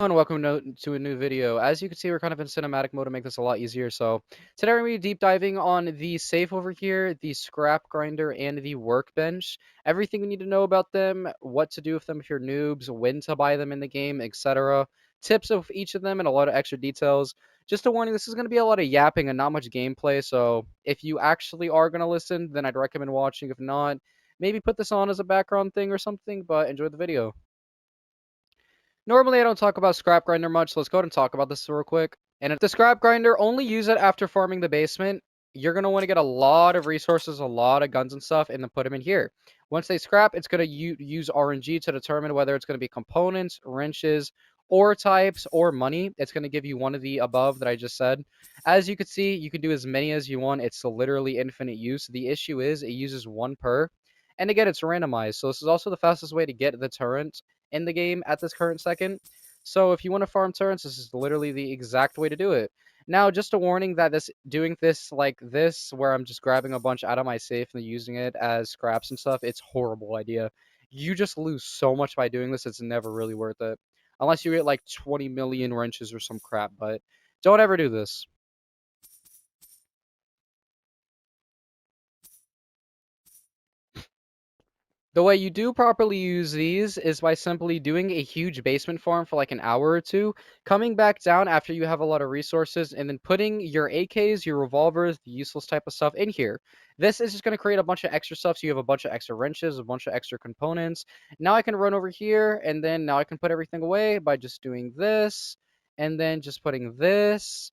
And welcome to a new video. As you can see, we're kind of in cinematic mode to make this a lot easier. So today we're going to be deep diving on the safe over here, the scrap grinder, and the workbench. Everything we need to know about them, what to do with them if you're noobs, when to buy them in the game, etc. Tips of each of them, and a lot of extra details. Just a warning, this is going to be a lot of yapping and not much gameplay. So if you actually are going to listen, then I'd recommend watching. If not, maybe put this on as a background thing or something, but enjoy the video. Normally, I don't talk about scrap grinder much, so let's go ahead and talk about this real quick. And if the scrap grinder, only use it after farming the basement. You're going to want to get a lot of resources, a lot of guns and stuff, and then put them in here. Once they scrap, it's going to use RNG to determine whether it's going to be components, wrenches, ore types, or money. It's going to give you one of the above that I just said. As you can see, you can do as many as you want. It's literally infinite use. The issue is it uses one per. And again, it's randomized. So this is also the fastest way to get the turret in the game at this current second. So if you want to farm turrets, this is literally the exact way to do it. Now, just a warning that doing this like this, where I'm just grabbing a bunch out of my safe and using it as scraps and stuff, it's a horrible idea. You just lose so much by doing this, it's never really worth it. Unless you get like 20 million wrenches or some crap, but don't ever do this. The way you do properly use these is by simply doing a huge basement farm for like an hour or two, coming back down after you have a lot of resources, and then putting your AKs, your revolvers, the useless type of stuff in here. This is just going to create a bunch of extra stuff, so you have a bunch of extra wrenches, a bunch of extra components. Now I can run over here, and then now I can put everything away by just doing this, and then just putting this.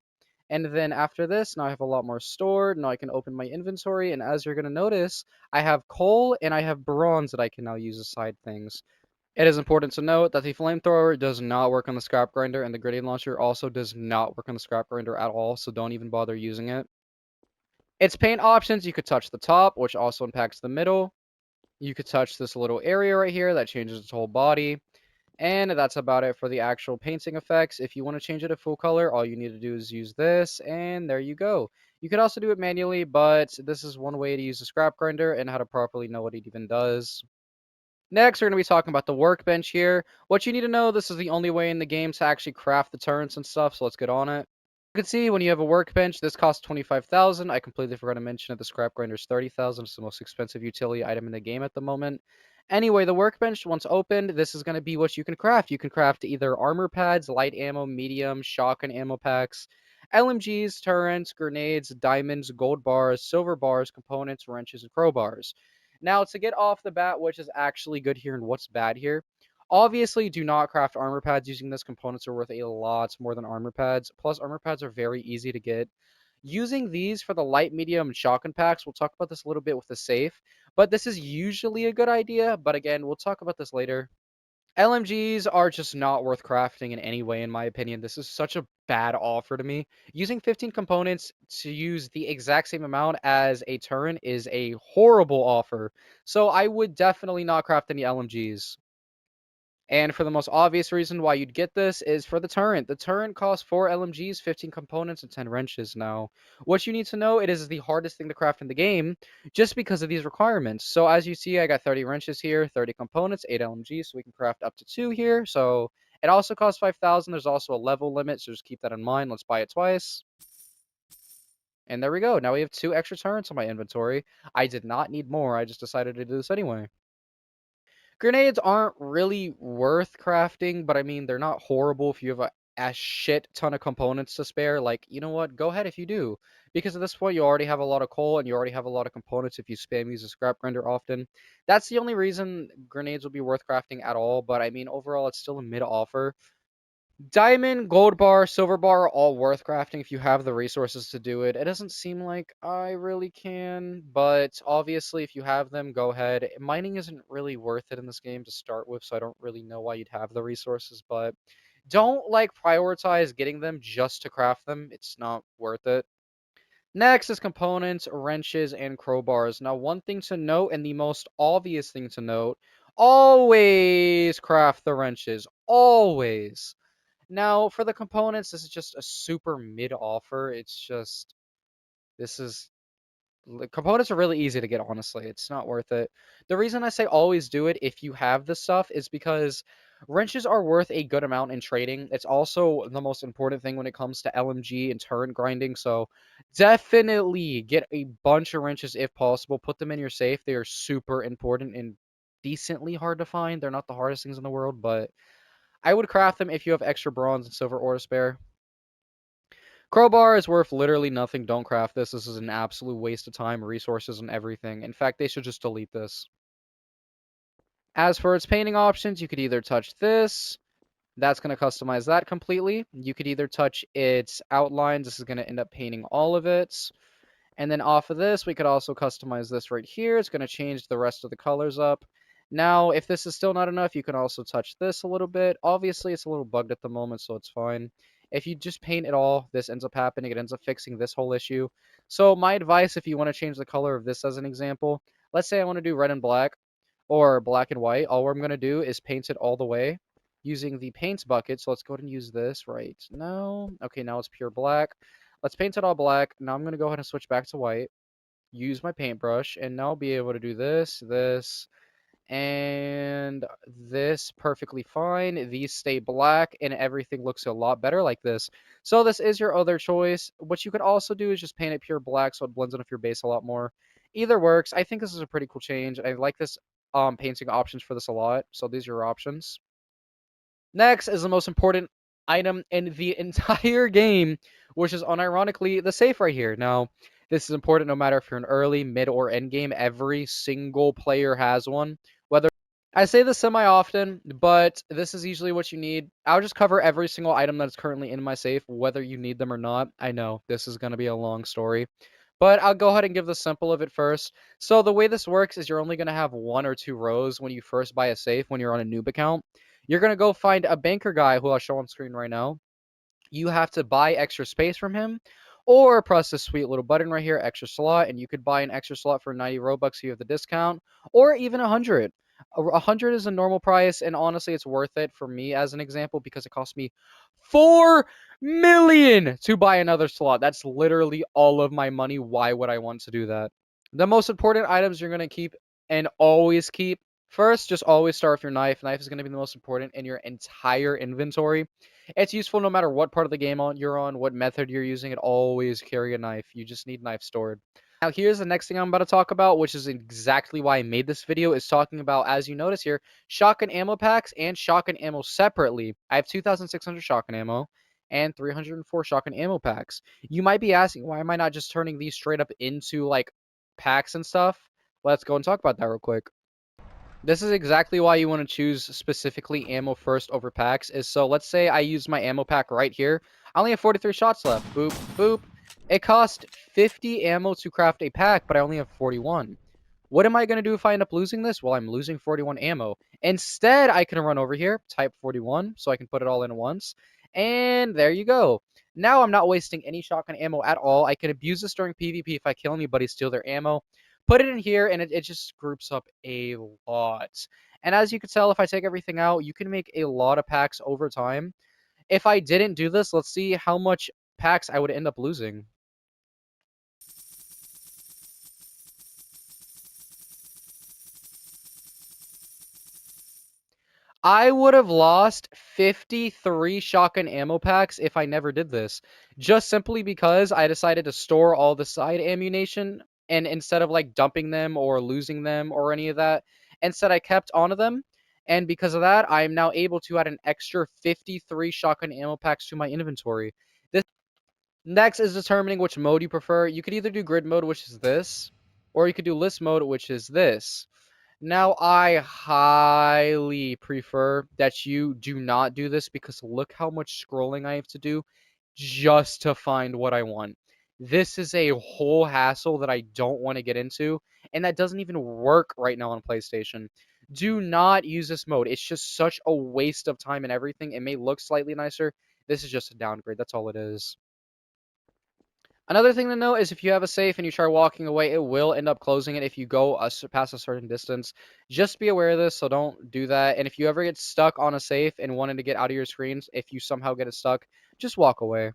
And then after this, now I have a lot more stored. Now I can open my inventory, and as you're going to notice, I have coal and I have bronze that I can now use as side things. It is important to note that the flamethrower does not work on the scrap grinder, and the grenade launcher also does not work on the scrap grinder at all, so don't even bother using it. Its paint options, you could touch the top, which also impacts the middle. You could touch this little area right here that changes its whole body. And that's about it for the actual painting effects. If you want to change it to full color, all you need to do is use this, and there you go. You could also do it manually, but this is one way to use the scrap grinder and how to properly know what it even does. Next, we're going to be talking about the workbench here. What you need to know, this is the only way in the game to actually craft the turrets and stuff, so let's get on it. You can see when you have a workbench, this costs 25,000. I completely forgot to mention that the scrap grinder is 30,000. It's the most expensive utility item in the game at the moment. Anyway, the workbench, once opened, this is going to be what you can craft. You can craft either armor pads, light ammo, medium, shotgun ammo packs, LMGs, turrets, grenades, diamonds, gold bars, silver bars, components, wrenches, and crowbars. Now, to get off the bat, which is actually good here and what's bad here, obviously do not craft armor pads using this. Components are worth a lot more than armor pads. Plus, armor pads are very easy to get. Using these for the light, medium, and shotgun packs, we'll talk about this a little bit with the safe, but this is usually a good idea. But again, we'll talk about this later. LMGs are just not worth crafting in any way, in my opinion. This is such a bad offer to me. Using 15 components to use the exact same amount as a turn is a horrible offer. So I would definitely not craft any LMGs. And for the most obvious reason why you'd get this is for the turret. The turret costs 4 LMGs, 15 components, and 10 wrenches. Now, what you need to know, it is the hardest thing to craft in the game just because of these requirements. So as you see, I got 30 wrenches here, 30 components, 8 LMGs, so we can craft up to 2 here. So it also costs 5,000. There's also a level limit, so just keep that in mind. Let's buy it twice. And there we go. Now we have 2 extra turrets in my inventory. I did not need more. I just decided to do this anyway. Grenades aren't really worth crafting, but I mean, they're not horrible if you have a shit ton of components to spare. Like, you know what? Go ahead if you do. Because at this point, you already have a lot of coal and you already have a lot of components if you spam use a scrap grinder often. That's the only reason grenades will be worth crafting at all, but I mean, overall, it's still a mid offer. Diamond, gold bar, silver bar are all worth crafting if you have the resources to do it. It doesn't seem like I really can, but obviously if you have them, go ahead. Mining isn't really worth it in this game to start with, so I don't really know why you'd have the resources, but don't like prioritize getting them just to craft them. It's not worth it. Next is components, wrenches, and crowbars. Now, one thing to note, and the most obvious thing to note, always craft the wrenches. Always. Now, for the components, this is just a super mid offer. It's just, this is, the components are really easy to get, honestly. It's not worth it. The reason I say always do it if you have the stuff is because Wrenches are worth a good amount in trading. It's also the most important thing when it comes to LMG and turret grinding. So definitely get a bunch of wrenches if possible. Put them in your safe. They are super important and decently hard to find. They're not the hardest things in the world, but I would craft them if you have extra bronze and silver ore to spare. Crowbar is worth literally nothing. Don't craft this. This is an absolute waste of time, resources, and everything. In fact, they should just delete this. As for its painting options, you could either touch this. That's going to customize that completely. You could either touch its outlines. This is going to end up painting all of it. And then off of this, we could also customize this right here. It's going to change the rest of the colors up. Now, if this is still not enough, you can also touch this a little bit. Obviously, it's a little bugged at the moment, so it's fine. If you just paint it all, this ends up happening. It ends up fixing this whole issue. So my advice, if you want to change the color of this as an example, let's say I want to do red and black or black and white. All I'm going to do is paint it all the way using the paint bucket. So let's go ahead and use this right now. Okay, now it's pure black. Let's paint it all black. Now I'm going to go ahead and switch back to white. Use my paintbrush, and now I'll be able to do this, and this perfectly fine. These stay black, and everything looks a lot better like this. So this is your other choice. What you could also do is just paint it pure black so it blends in with your base a lot more. Either works. I think this is a pretty cool change. I like this painting options for this a lot. So these are your options. Next is the most important item in the entire game, which is unironically the safe right here. Now, this is important no matter if you're an early, mid, or end game. Every single player has one. Whether I say this semi-often, but this is usually what you need. I'll just cover every single item that's currently in my safe, whether you need them or not. I know this is going to be a long story, but I'll go ahead and give the simple of it first. So the way this works is you're only going to have 1 or 2 rows when you first buy a safe when you're on a noob account. You're going to go find a banker guy who I'll show on screen right now. You have to buy extra space from him or press this sweet little button right here, extra slot, and you could buy an extra slot for 90 Robux so you have the discount, or even 100. 100 is a normal price, and honestly, it's worth it for me as an example because it cost me 4 million to buy another slot. That's literally all of my money. Why would I want to do that? The most important items you're going to keep and always keep. First, just always start with your knife. Knife is going to be the most important in your entire inventory. It's useful no matter what part of the game you're on, what method you're using. It always carry a knife. You just need knife stored. Now, here's the next thing I'm about to talk about, which is exactly why I made this video, is talking about, as you notice here, shotgun ammo packs and shotgun ammo separately. I have 2,600 shotgun ammo and 304 shotgun ammo packs. You might be asking, why am I not just turning these straight up into, like, packs and stuff? Let's go and talk about that real quick. This is exactly why you want to choose specifically ammo first over packs. Is so let's say I use my ammo pack right here. I only have 43 shots left. Boop, boop. It cost 50 ammo to craft a pack, but I only have 41. What am I going to do if I end up losing this? Well, I'm losing 41 ammo. Instead, I can run over here, type 41, so I can put it all in once. And there you go. Now I'm not wasting any shotgun ammo at all. I can abuse this during PvP if I kill anybody, steal their ammo. Put it in here, and it just groups up a lot. And as you can tell, if I take everything out, you can make a lot of packs over time. If I didn't do this, let's see how much packs I would end up losing. I would have lost 53 shotgun ammo packs if I never did this. Just simply because I decided to store all the side ammunition, and instead of like dumping them or losing them or any of that, instead I kept onto them. And because of that, I am now able to add an extra 53 shotgun ammo packs to my inventory. This next is determining which mode you prefer. You could either do grid mode, which is this, or you could do list mode, which is this. Now, I highly prefer that you do not do this because look how much scrolling I have to do just to find what I want. This is a whole hassle that I don't want to get into, and that doesn't even work right now on PlayStation. Do not use this mode. It's just such a waste of time and everything. It may look slightly nicer. This is just a downgrade. That's all it is. Another thing to note is if you have a safe and you try walking away, it will end up closing it if you go past a certain distance. Just be aware of this, so don't do that. And if you ever get stuck on a safe and wanted to get out of your screens, if you somehow get it stuck, just walk away.